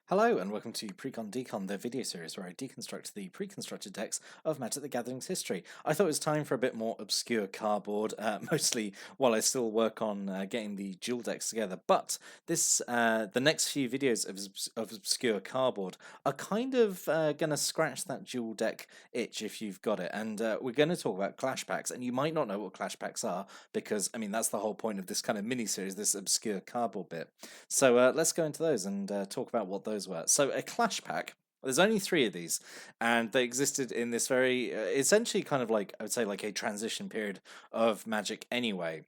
Hello and welcome to Precon Decon, the video series where I deconstruct the pre-constructed decks of Magic the Gathering's history. I thought it was time for a bit more obscure cardboard, mostly while I still work on getting the dual decks together. But the next few videos of obscure cardboard are kind of going to scratch that dual deck itch if you've got it. And we're going to talk about clash packs, and you might not know what clash packs are because, I mean, that's the whole point of this kind of mini-series, this obscure cardboard bit. So let's go into those and talk about what those were. So a clash pack. There's only 3 of these, and they existed in this very essentially kind of like I would say like a transition period of Magic anyway,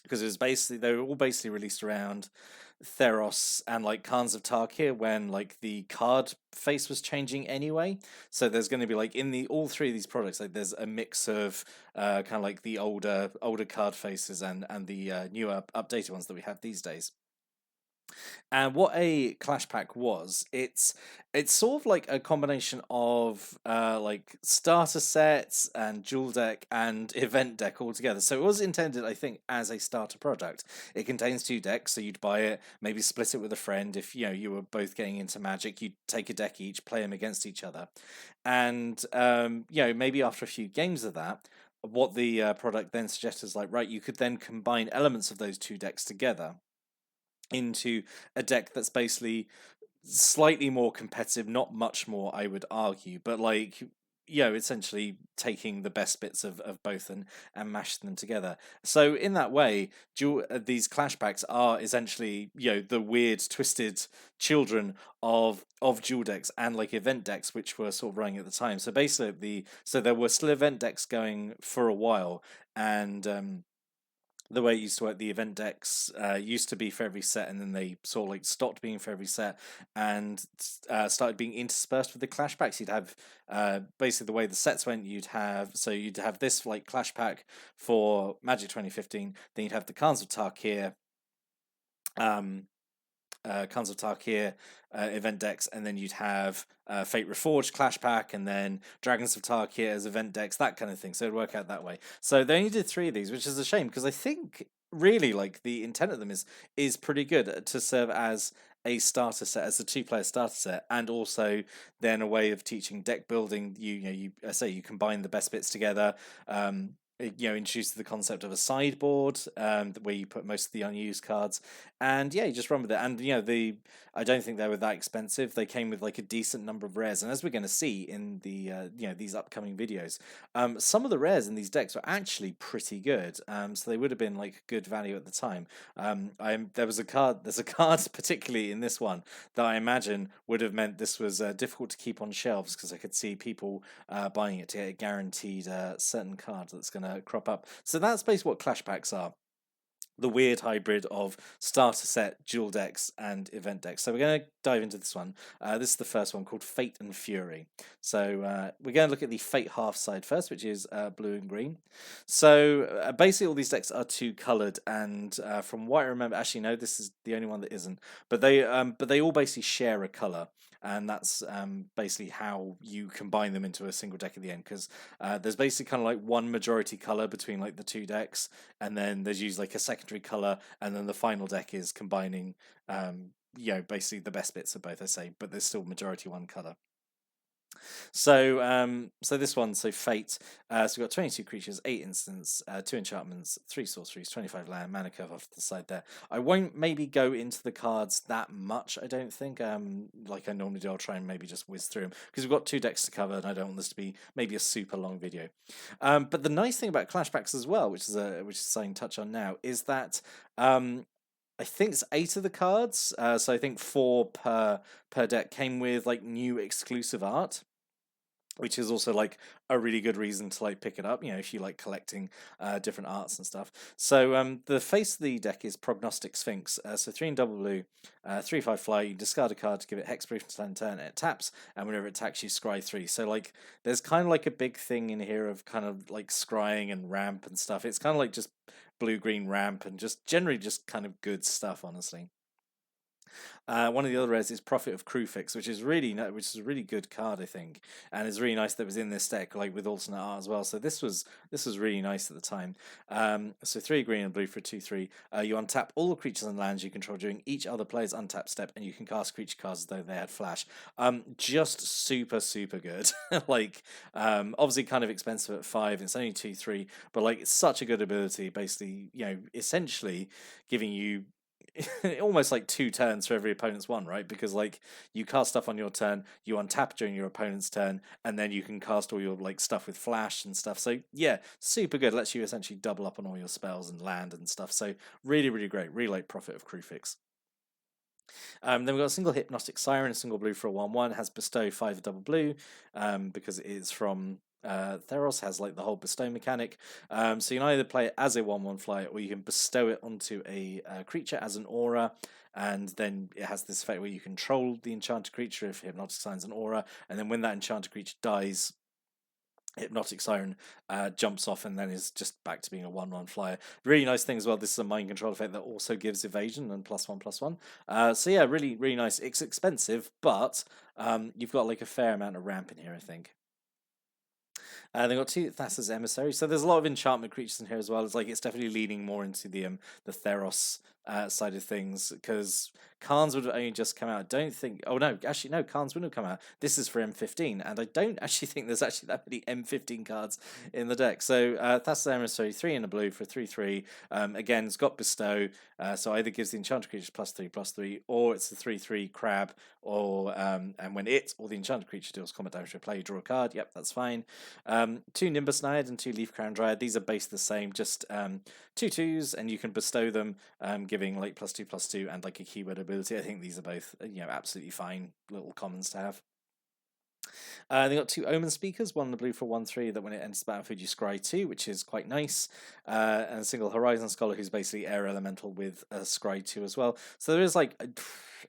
because it was basically they were all basically released around Theros and like Khans of Tarkir when like the card face was changing anyway. So there's going to be like in the all 3 of these products, like there's a mix of kind of like the older card faces and the newer updated ones that we have these days. And what a clash pack was, it's sort of like a combination of like starter sets and dual deck and event deck all together. So it was intended, I think, as a starter product. It contains 2 decks, so you'd buy it, maybe split it with a friend. If you were both getting into Magic, you'd take a deck each, play them against each other, and maybe after a few games of that. What the product then suggests is like, right, you could then combine elements of those 2 decks together into a deck that's basically slightly more competitive, not much more, I would argue, but like essentially taking the best bits of both and mashing them together. So in that way, these clash packs are essentially the weird twisted children of dual decks and like event decks which were sort of running at the time. So basically so there were still event decks going for a while, and the way it used to work, the event decks used to be for every set, and then they sort of like stopped being for every set and started being interspersed with the clash packs. You'd have basically the way the sets went. You'd have this like clash pack for Magic 2015. Then you'd have the Khans of Tarkir. Khans of Tarkir event decks, and then you'd have Fate Reforged Clash Pack, and then Dragons of Tarkir as event decks, that kind of thing. So it'd work out that way. So they only did 3 of these, which is a shame because I think really like the intent of them is pretty good to serve as a starter set, as a 2-player starter set, and also then a way of teaching deck building. You combine the best bits together. Introduces the concept of a sideboard where you put most of the unused cards, and you just run with it. And I don't think they were that expensive. They came with like a decent number of rares, and as we're going to see in the these upcoming videos, some of the rares in these decks were actually pretty good. So they would have been like good value at the time. There's a card particularly in this one that I imagine would have meant this was difficult to keep on shelves, because I could see people buying it to get a guaranteed certain card that's going to crop up. So that's basically what clash packs are. The weird hybrid of starter set, dual decks, and event decks. So we're going to dive into this one. This is the first one, called Fate and Fury. So we're going to look at the Fate half side first, which is blue and green. So basically all these decks are 2-colored, and from what I remember, actually no, this is the only one that isn't. But they all basically share a color, and that's basically how you combine them into a single deck at the end, because there's basically kind of like one majority color between like the 2 decks, and then there's usually like a secondary color, and then the final deck is combining basically the best bits of both, I say, but there's still majority one color. So this one, so Fate. So we've got 22 creatures, 8 instants, 2 enchantments, 3 sorceries, 25 land, mana curve off to the side there. I won't maybe go into the cards that much, I don't think. Like I normally do, I'll try and maybe just whiz through them, because we've got 2 decks to cover, and I don't want this to be maybe a super long video. But the nice thing about clash packs as well, which is something to touch on now, is that I think it's 8 of the cards, so I think 4 per deck came with like new exclusive art, which is also like a really good reason to like pick it up, if you like collecting different arts and stuff. So the face of the deck is Prognostic Sphinx. So 3 in double blue, 3/5 fly. You discard a card to give it hexproof until end turn. It taps, and whenever it attacks, you scry 3. So like there's kind of like a big thing in here of kind of like scrying and ramp and stuff. It's kind of like just blue green ramp and just generally just kind of good stuff, honestly. One of the other rares is Prophet of Crufix, which is which is a really good card, I think, and it's really nice that it was in this deck, like with alternate art as well. So this was really nice at the time. So 3 green and blue for 2/3. You untap all the creatures and lands you control during each other player's untap step, and you can cast creature cards as though they had flash. Just super good. Like, obviously kind of expensive at 5. It's only 2/3, but like it's such a good ability. Basically, essentially giving you almost like 2 turns for every opponent's one, right? Because like you cast stuff on your turn, you untap during your opponent's turn, and then you can cast all your like stuff with flash and stuff. So yeah, super good. Lets you essentially double up on all your spells and land and stuff. So really great. Really like Prophet of Crufix. Then we've got a single Hypnotic Siren, single blue for a 1/1, has bestow 5 double blue, because it is from Theros, has like the whole bestow mechanic. So you can either play it as a 1/1 flyer, or you can bestow it onto a creature as an aura, and then it has this effect where you control the enchanted creature if Hypnotic Siren's an aura, and then when that enchanted creature dies, Hypnotic Siren jumps off and then is just back to being a 1/1 flyer. Really nice thing as well. This is a mind control effect that also gives evasion and +1/+1. So yeah, really nice. It's expensive, but you've got like a fair amount of ramp in here, I think. They've got 2 Thassa's Emissaries, so there's a lot of enchantment creatures in here as well. It's definitely leaning more into the Theros side of things, because Khans would have only just come out. I don't think. Oh no, actually no, Khans wouldn't have come out. This is for M15, and I don't actually think there's actually that many M15 cards in the deck. So Thassa's Emissary, 3 in a blue for 3/3. Again, it's got bestow, so either gives the enchanted creatures +3/+3, or it's a 3/3 crab, or and when it or the enchanted creature deals combat damage to a player, you draw a card. Yep, that's fine. 2 Nimbus Naiad and 2 Leaf Crown Dryad. These are based the same, just 2/2s, and you can bestow them, giving like +2/+2 and like a keyword ability. I think these are both absolutely fine little commons to have. They got 2 Omen Speakers, one in the blue for 1/3, that when it enters the battlefield you scry 2, which is quite nice. And a single Horizon Scholar, who's basically air elemental with a scry 2 as well. So there is like,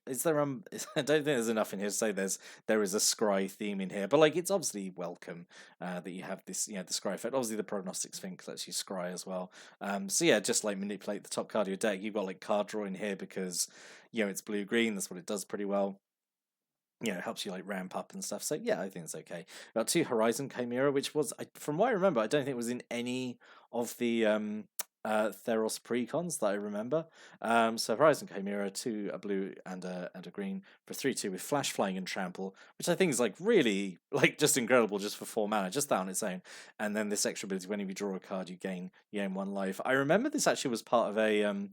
is there I don't think there's enough in here to say there is a scry theme in here, but like it's obviously welcome that you have this, the scry effect. Obviously the Prognostic Sphinx lets you scry as well. So yeah, just like manipulate the top card of your deck. You've got like card draw in here because it's blue green. That's what it does pretty well. It helps you like ramp up and stuff. So yeah, I think it's okay. Got 2 Horizon Chimera, which was, from what I remember, I don't think it was in any of the Theros precons that I remember. So Horizon Chimera, 2 a blue and a green for 3/2 with flash, flying, and trample, which I think is like really like just incredible just for 4 mana, just that on its own. And then this extra ability, whenever you draw a card, you gain 1 life. I remember this actually was part of a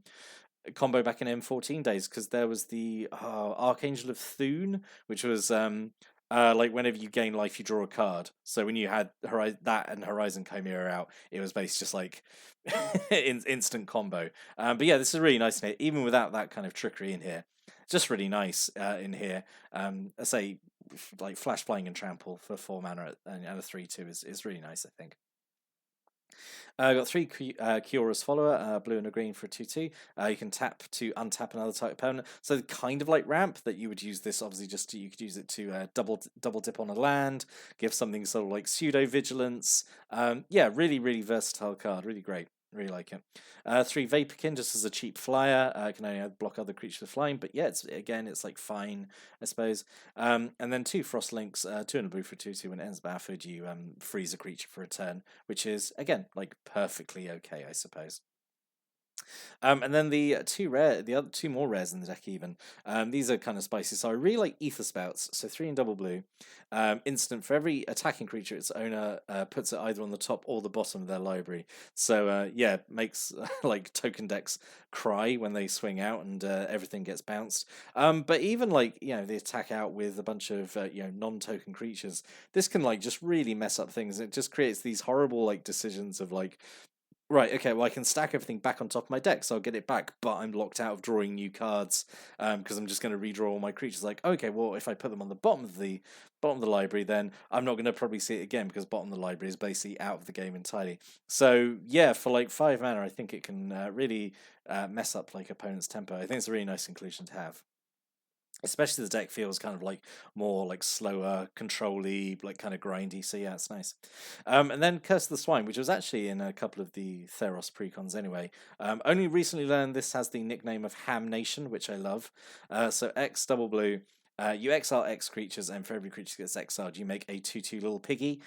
combo back in M14 days, because there was the Archangel of Thune, which was like whenever you gain life, you draw a card. So when you had that and Horizon Chimera out, it was basically just like instant combo. But yeah, this is really nice in here, even without that kind of trickery in here. Just really nice in here. I say like flash, flying, and trample for 4 mana and a 3/2 is really nice, I think. Got 3 Kiora's Follower, blue and a green for a 2/2. You can tap to untap another type opponent. So kind of like ramp, that you would use this obviously you could use it to double dip on a land, give something sort of like pseudo vigilance. Yeah, really versatile card, really great. Really like it. 3 Vaporkin, just as a cheap flyer. Can only block other creatures with flying, but yeah, it's like fine, I suppose. And then 2 Frostlinks, 2 in a blue for 2/2. When it ends the battlefield, you freeze a creature for a turn, which is again like perfectly okay, I suppose. And then the other 2 more rares in the deck even. These are kind of spicy. So I really like Ether Spouts. So 3 in double blue. Instant for every attacking creature its owner puts it either on the top or the bottom of their library. So yeah, makes like token decks cry when they swing out and everything gets bounced. But even like they attack out with a bunch of non-token creatures. This can like just really mess up things. It just creates these horrible like decisions of like, right, okay, well I can stack everything back on top of my deck, so I'll get it back, but I'm locked out of drawing new cards because I'm just going to redraw all my creatures. Like, okay, well if I put them on the bottom of the library, then I'm not going to probably see it again, because bottom of the library is basically out of the game entirely. So yeah, for like 5 mana, I think it can really mess up like opponent's tempo. I think it's a really nice inclusion to have. Especially the deck feels kind of like more like slower, control-y, like kind of grindy. So yeah, it's nice. And then Curse of the Swine, which was actually in a couple of the Theros precons anyway. Only recently learned this has the nickname of Ham Nation, which I love. So X double blue. You exile X creatures, and for every creature that gets exiled, you make a 2/2 little piggy,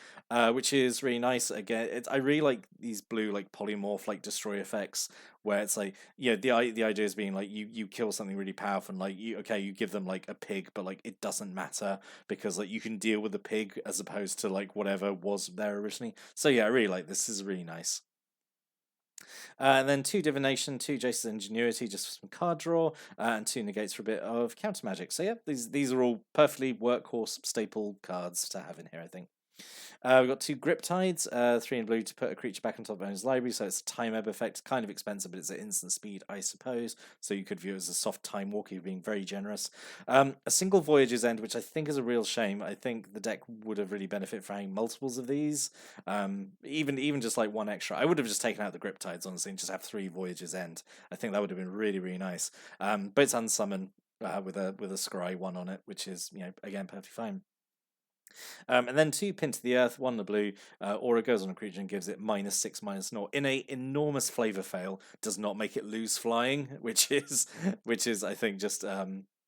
which is really nice. Again, I really like these blue like polymorph like destroy effects, where it's like, the idea is being like you kill something really powerful, and like you give them like a pig, but like it doesn't matter because like you can deal with the pig as opposed to like whatever was there originally. So yeah, I really like this. This is really nice. And then 2 Divination, 2 Jace's Ingenuity, just for some card draw, and 2 Negates for a bit of counter magic. So yeah, these are all perfectly workhorse staple cards to have in here, I think. We've got 2 Grip Tides, 3 in blue to put a creature back on top of owner's library, so it's a time ebb effect, kind of expensive, but it's at instant speed, I suppose, so you could view it as a soft time walk, you're being very generous. A single Voyage's End, which I think is a real shame. I think the deck would have really benefited from having multiples of these, even just like one extra. I would have just taken out the Grip Tides, honestly, and just have 3 Voyage's End. I think that would have been really, really nice. But it's unsummon with a Scry 1 on it, which is, again, perfectly fine. And then 2 Pin to the Earth, 1 the blue. Aura goes on a creature and gives it -6, -0. In a enormous flavor fail, does not make it lose flying, which is I think just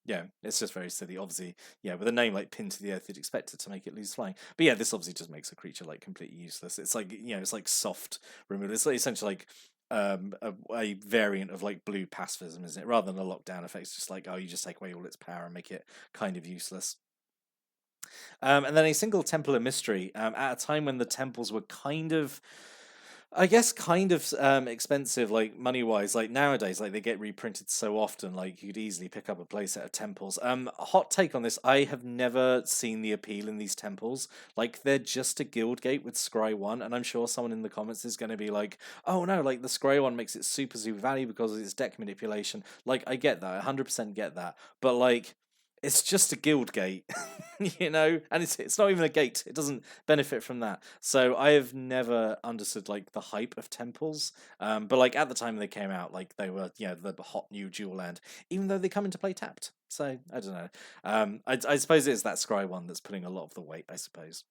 yeah, it's just very silly. Obviously, yeah, with a name like Pin to the Earth, you'd expect it to make it lose flying. But yeah, this obviously just makes a creature like completely useless. It's like, it's like soft removal. It's like essentially like a variant of like blue pacifism, isn't it? Rather than a lockdown effect, it's just like, oh, you just take away all its power and make it kind of useless. And then a single Temple of Mystery, at a time when the temples were kind of, I guess, expensive, like money wise. Like nowadays, like they get reprinted so often, like you could easily pick up a playset of temples. Hot take on this: I have never seen the appeal in these temples. Like they're just a guild gate with Scry 1, and I'm sure someone in the comments is going to be like, "Oh no, like the Scry 1 makes it super super valuable because of its deck manipulation." Like I get that, 100% get that, but like it's just a guild gate, and it's not even a gate. It doesn't benefit from that. So I have never understood like the hype of temples. But like at the time they came out, like they were, the hot new dual land, even though they come into play tapped. So I don't know. I suppose it's that Scry 1 that's putting a lot of the weight, I suppose.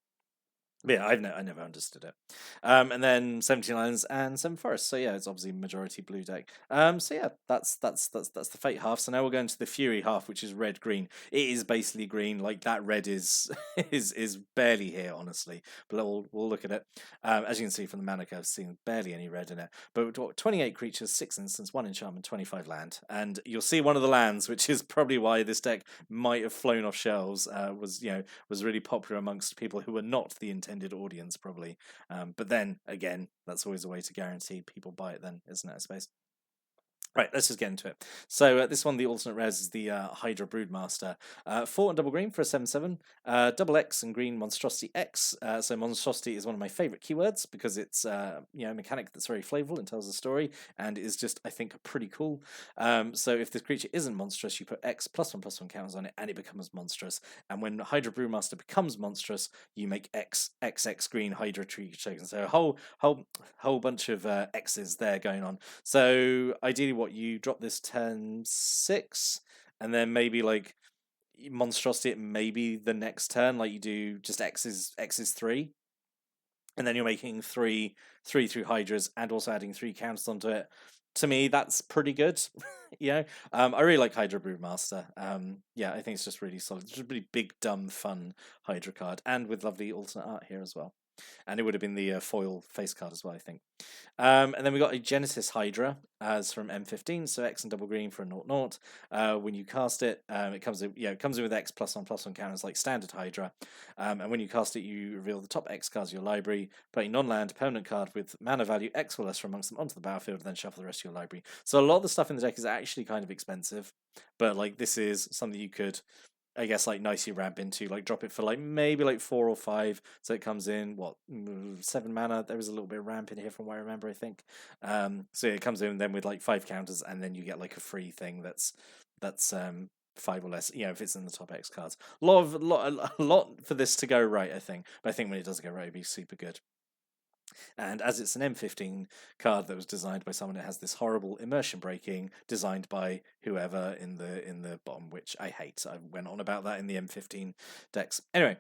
But yeah, I never understood it. And then 17 Islands and 7 Forests. So yeah, it's obviously majority blue deck. So yeah, that's the Fate half. So now we're going to the Fury half, which is red green. It is basically green. Like that red is is barely here, honestly. But we'll look at it. As you can see from the mana curve, seeing barely any red in it. But we've got 28 creatures, 6 instants, 1 enchantment, 25 land, and you'll see one of the lands, which is probably why this deck might have flown off shelves. Was really popular amongst people who were not the intended audience, probably. But then again, that's always a way to guarantee people buy it, then, isn't it? I suppose. Right, let's just get into it. So this one, the alternate res is the Hydra Broodmaster. 4 and double green for a 7/7. Double X and green Monstrosity X. So Monstrosity is one of my favourite keywords because it's a mechanic that's very flavourful and tells a story and is just, I think, pretty cool. So if the creature isn't monstrous, you put X +1/+1 counters on it and it becomes monstrous. And when Hydra Brewmaster becomes monstrous, you make X green Hydra tree tokens. So a whole bunch of X's there going on. So ideally, what you drop this turn 6, and then maybe like monstrosity it maybe the next turn, like you do just X's 3, and then you're making 3 through Hydras and also adding 3 counters onto it. To me, that's pretty good. I really like Hydra Brewmaster. Yeah, I think it's just really solid. It's just a really big, dumb, fun Hydra card, and with lovely alternate art here as well. And it would have been the foil face card as well, I think. And then we got a Genesis Hydra as from M15, so X and double green for a 0/0. When you cast it, it comes in with X +1/+1 counters like standard Hydra. And when you cast it, you reveal the top X cards of your library, put a non-land permanent card with mana value X or less from amongst them onto the battlefield, and then shuffle the rest of your library. So a lot of the stuff in the deck is actually kind of expensive, but like this is something you could, I guess, like nicely ramp into, like drop it for like maybe like 4 or 5, so it comes in 7 mana. There was a little bit of ramp in here from what I remember, I think. So it comes in then with like 5 counters, and then you get like a free thing that's 5 or less. If it's in the top X cards, a lot for this to go right, I think. But I think when it does go right, it'd be super good. And as it's an M15 card that was designed by someone, it has this horrible immersion breaking designed by whoever in the bottom, which I hate. I went on about that in the M15 decks. Anyway,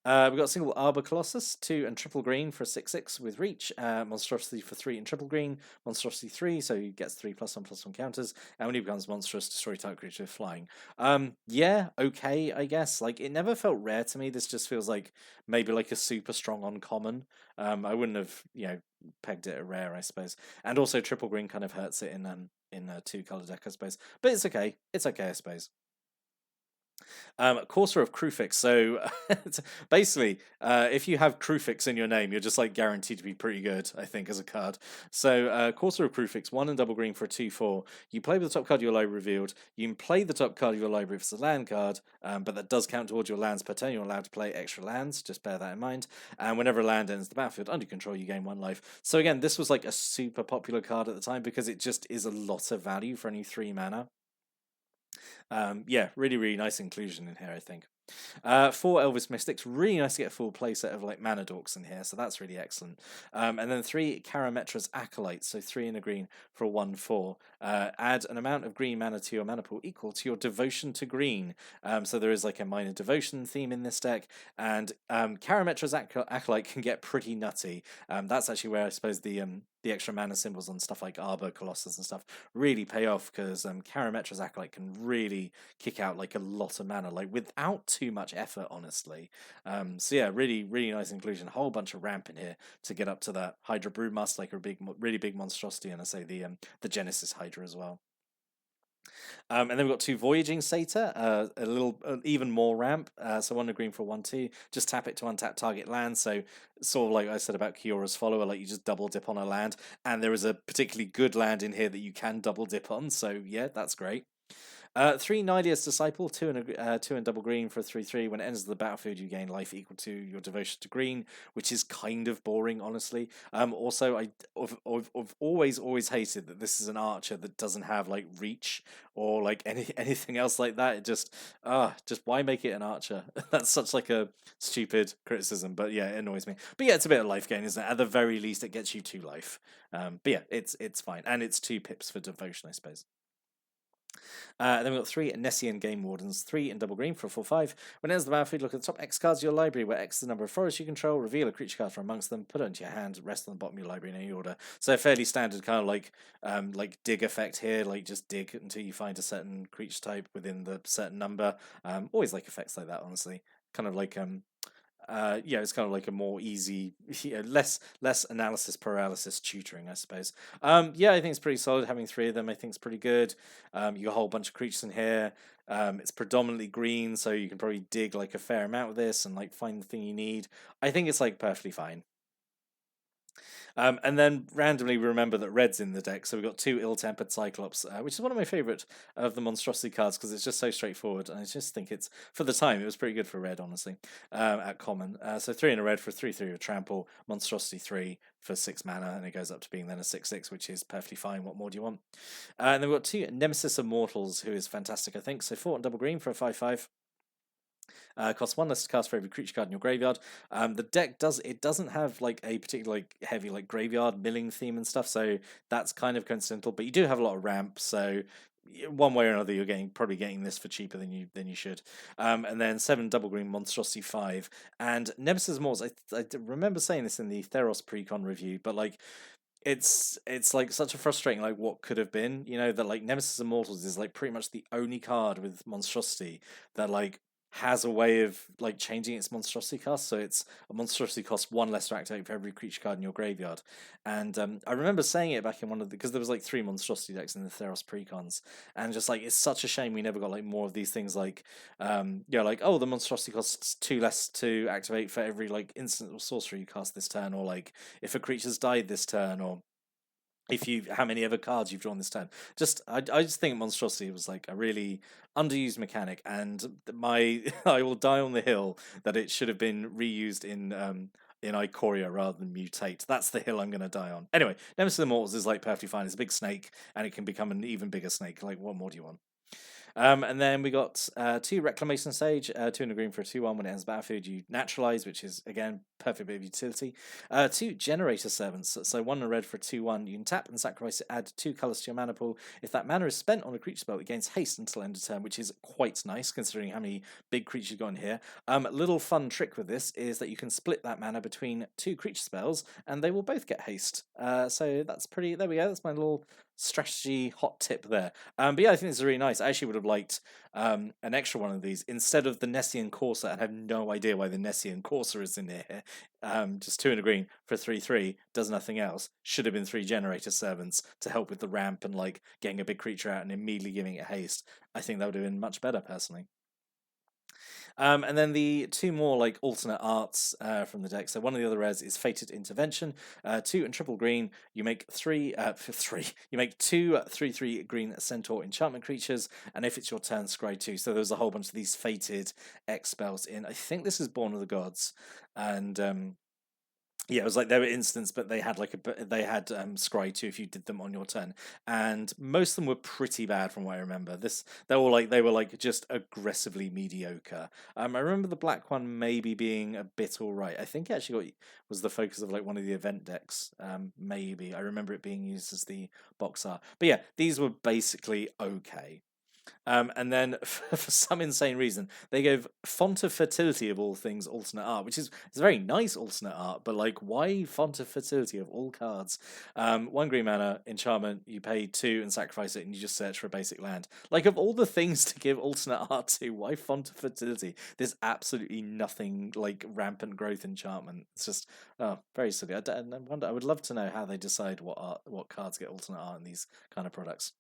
we've got a single Arbor Colossus, 2 and triple green for a 6/6 with reach. Monstrosity for 3 and triple green. Monstrosity 3, so he gets 3+1/+1 counters. And when he becomes monstrous, destroy type creature with flying. Yeah, okay, I guess. Like, it never felt rare to me. This just feels like maybe like a super strong uncommon. I wouldn't have, pegged it a rare, I suppose. And also triple green kind of hurts it in a 2-color deck, I suppose. But it's okay. It's okay, I suppose. Courser of Crufix. So basically, if you have Crufix in your name, you're just like guaranteed to be pretty good, I think, as a card. So Courser of Crufix, 1 and double green for a 2/4. You play with the top card of your library revealed. You can play the top card of your library if it's a land card, but that does count towards your lands per turn. You're allowed to play extra lands. Just bear that in mind. And whenever a land enters the battlefield under control, you gain 1 life. So again, this was like a super popular card at the time because it just is a lot of value for only 3 mana. Yeah, really, really nice inclusion in here, I think. 4 Elvis Mystics, really nice to get a full playset of like mana dorks in here, so that's really excellent. And then 3 Karametra's Acolytes, so 3 and a green for a 1/4. Add an amount of green mana to your mana pool equal to your devotion to green. So there is like a minor devotion theme in this deck, and Karametra's Acolyte can get pretty nutty. That's actually where I suppose the extra mana symbols on stuff like Arbor, Colossus, and stuff really pay off because Karametra's Acolyte can really kick out like a lot of mana, like without too much effort, honestly. So yeah, really, really nice inclusion. A whole bunch of ramp in here to get up to that Hydra Brewmaster, like a really big monstrosity, and I say the Genesis Hydra as well. And then we've got 2 Voyaging Satyr, a little even more ramp. So 1 green for 1/2. Just tap it to untap target land. So sort of like I said about Kiora's Follower, like you just double dip on a land, and there is a particularly good land in here that you can double dip on. So yeah, that's great. 3 Nydia's Disciple, 2 and double green for a 3/3. When it enters the battlefield, you gain life equal to your devotion to green, which is kind of boring, honestly. Also, I've always hated that this is an archer that doesn't have like reach or like anything else like that. It just why make it an archer? That's such like a stupid criticism, but yeah, it annoys me. But yeah, it's a bit of life gain, isn't it? At the very least, it gets you 2 life. But yeah, it's fine, and it's 2 pips for devotion, I suppose. Then we've got 3 Nessian Game Wardens, 3 and double green for a 4/5. When it enters the battlefield, look at the top X cards of your library, where X is the number of forests you control, reveal a creature card from amongst them, put it into your hand, rest on the bottom of your library in any order. So a fairly standard kind of like dig effect here, like just dig until you find a certain creature type within the certain number. Always like effects like that, honestly. Kind of like yeah, it's kind of like a more easy, less analysis paralysis tutoring, I suppose. Yeah, I think it's pretty solid. Having 3 of them, I think it's pretty good. You got a whole bunch of creatures in here. It's predominantly green, so you can probably dig like a fair amount with this and like find the thing you need. I think it's like perfectly fine. And then randomly we remember that red's in the deck, so we've got 2 Ill-Tempered Cyclops, which is one of my favourite of the monstrosity cards because it's just so straightforward, and I just think it's, for the time, it was pretty good for red, honestly, at common. So 3 in a red for 3/3 with Trample, Monstrosity 3 for 6 mana, and it goes up to being then a 6/6, which is perfectly fine. What more do you want? And then we've got 2 Nemesis Immortals, who is fantastic, I think. So 4 and double green for a 5/5. Costs 1 less to cast for every creature card in your graveyard. The deck doesn't have like a particular like heavy like graveyard milling theme and stuff, so that's kind of coincidental. But you do have a lot of ramp, so one way or another you're probably getting this for cheaper than you should. And then 7 double green Monstrosity 5 and Nemesis Immortals. I remember saying this in the Theros Precon review, but like it's like such a frustrating like what could have been, that like Nemesis Immortals is like pretty much the only card with monstrosity that like has a way of like changing its monstrosity cost, so it's a monstrosity cost 1 less to activate for every creature card in your graveyard. And I remember saying it back in one of the, because there was like 3 monstrosity decks in the Theros Precons, and just like it's such a shame we never got like more of these things, like like, oh, the monstrosity costs 2 less to activate for every like instant or sorcery you cast this turn, or like if a creature's died this turn, or how many other cards you've drawn this turn. I just think monstrosity was like a really underused mechanic, and I will die on the hill that it should have been reused in Ikoria rather than mutate. That's the hill I'm going to die on. Anyway, Nemesis Immortals is like perfectly fine. It's a big snake, and it can become an even bigger snake. Like, what more do you want? And then we got 2 Reclamation Sage, 2 in a green for a 2/1. When it ends the battlefield, you naturalize, which is, again, perfect bit of utility. 2 Generator Servants, so 1 in a red for a 2/1. You can tap and sacrifice it, add 2 colours to your mana pool. If that mana is spent on a creature spell, it gains haste until end of turn, which is quite nice considering how many big creatures you've got in here. Little fun trick with this is that you can split that mana between 2 creature spells, and they will both get haste. So that's pretty. There we go. That's my little strategy hot tip there. But yeah, I think this is really nice. I actually would have liked an extra one of these instead of the Nessian Corsair, and I have no idea why the Nessian Corsair is in here. Just 2 in a green for 3/3, does nothing else. Should have been 3 Generator Servants to help with the ramp and like getting a big creature out and immediately giving it haste. I think that would have been much better personally. And then the 2 more like alternate arts from the deck. So one of the other rares is Fated Intervention. 2 and triple green. You make 3 for 3. You make 2 3/3 green Centaur enchantment creatures, and if it's your turn, scry 2. So there's a whole bunch of these Fated X spells in. I think this is Born of the Gods, and yeah, it was like there were instants, but they had scry 2 if you did them on your turn, and most of them were pretty bad from what I remember. They were like just aggressively mediocre. I remember the black one maybe being a bit alright. I think it actually was the focus of like one of the event decks. Maybe I remember it being used as the box art, but yeah, these were basically okay. And then, for some insane reason, they gave Font of Fertility of all things alternate art, which is it's a very nice alternate art, but like, why Font of Fertility of all cards? 1 green mana, enchantment, you pay 2 and sacrifice it, and you just search for a basic land. Like, of all the things to give alternate art to, why Font of Fertility? There's absolutely nothing like rampant growth enchantment. It's just, oh, very silly. I would love to know how they decide what cards get alternate art in these kind of products.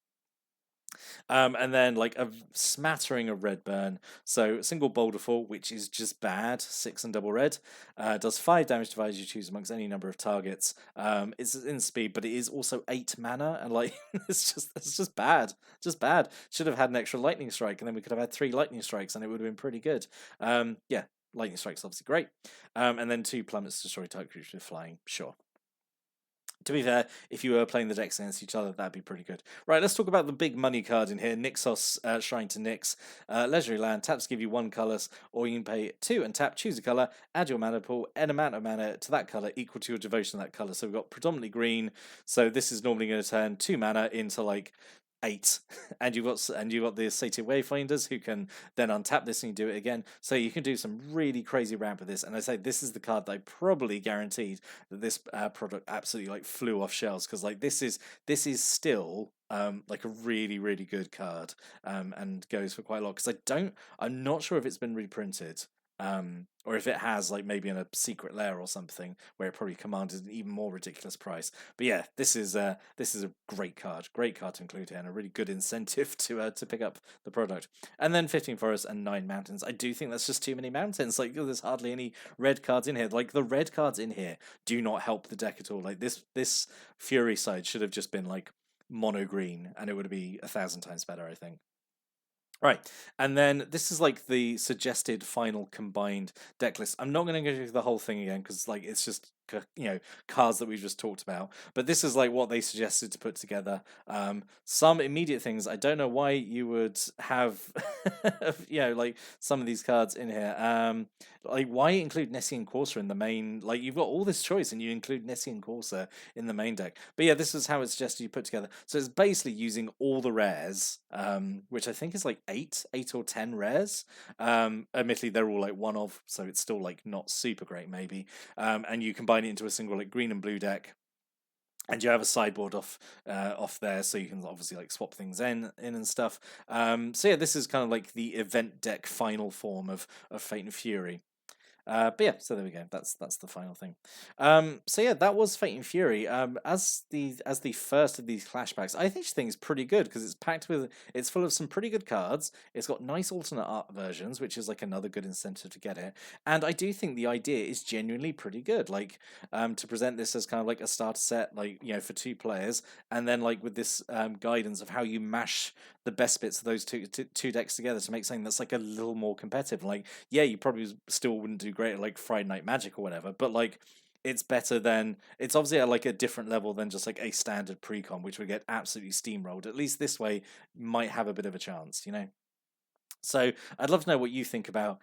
And then like a smattering of red burn. So single Boulderfall, which is just bad, 6 and double red, does 5 damage to as you choose amongst any number of targets. It's in speed, but it is also 8 mana, and like it's just bad, just bad. Should have had an extra lightning strike, and then we could have had 3 lightning strikes, and it would have been pretty good. Yeah, lightning strike's obviously great. And then 2 plummets to destroy target creature with flying. Sure. To be fair, if you were playing the decks against each other, that'd be pretty good. Right, let's talk about the big money card in here. Nixos, Shrine to Nyx. Legendary land, taps give you 1 colours, or you can pay 2 and tap, choose a colour, add your mana pool, an amount of mana to that colour equal to your devotion to that colour. So we've got predominantly green, so this is normally going to turn 2 mana into like 8, and you've got the Sated Wayfinders who can then untap this and you do it again. So you can do some really crazy ramp with this. And I say this is the card that I probably guaranteed that this product absolutely like flew off shelves, because like this is still like a really good card, and goes for quite a lot, because I'm not sure if it's been reprinted. Or if it has, like maybe in a secret lair or something, where it probably commanded an even more ridiculous price. But yeah, this is a great card to include here, and a really good incentive to pick up the product. And then 15 forests and 9 mountains. I do think that's just too many mountains. Like, there's hardly any red cards in here. Like, the red cards in here do not help the deck at all. Like, this Fury side should have just been like mono green, and it would be 1,000 times better, I think. Right, and then this is like the suggested final combined deck list. I'm not going to go through the whole thing again, because like it's just cards that we've just talked about. But this is like what they suggested to put together. Some immediate things. I don't know why you would have like some of these cards in here. Like, why include Nessie and Corsair in the main? Like, you've got all this choice, and you include Nessie and Corsair in the main deck. But yeah, this is how it's suggested you put together. So it's basically using all the rares, which I think is like 8 or 10 rares. Admittedly, they're all like one of, so it's still like not super great maybe. And you combine it into a single like green and blue deck. And you have a sideboard off there, so you can obviously like swap things in and stuff. So yeah, this is kind of like the event deck final form of Fate and Fury. But yeah, so there we go. That's the final thing. So yeah, that was Fate and Fury. As the first of these flashbacks, I think it's pretty good, because it's full of some pretty good cards. It's got nice alternate art versions, which is like another good incentive to get it. And I do think the idea is genuinely pretty good. Like, to present this as kind of like a starter set, like, for 2 players, and then like with this guidance of how you mash the best bits of those two decks together to make something that's like a little more competitive. Like, yeah, you probably still wouldn't do great at like Friday Night Magic or whatever, but like it's obviously at like a different level than just like a standard precon, which would get absolutely steamrolled. At least this way might have a bit of a chance. So I'd love to know what you think about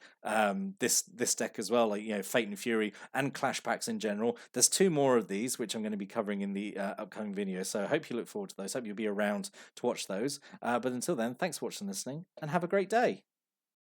this deck as well, like Fate and Fury and Clash packs in general. There's two more of these which I'm going to be covering in the upcoming video, so I hope you look forward to those. Hope you'll be around to watch those. But until then, thanks for watching and listening, and have a great day.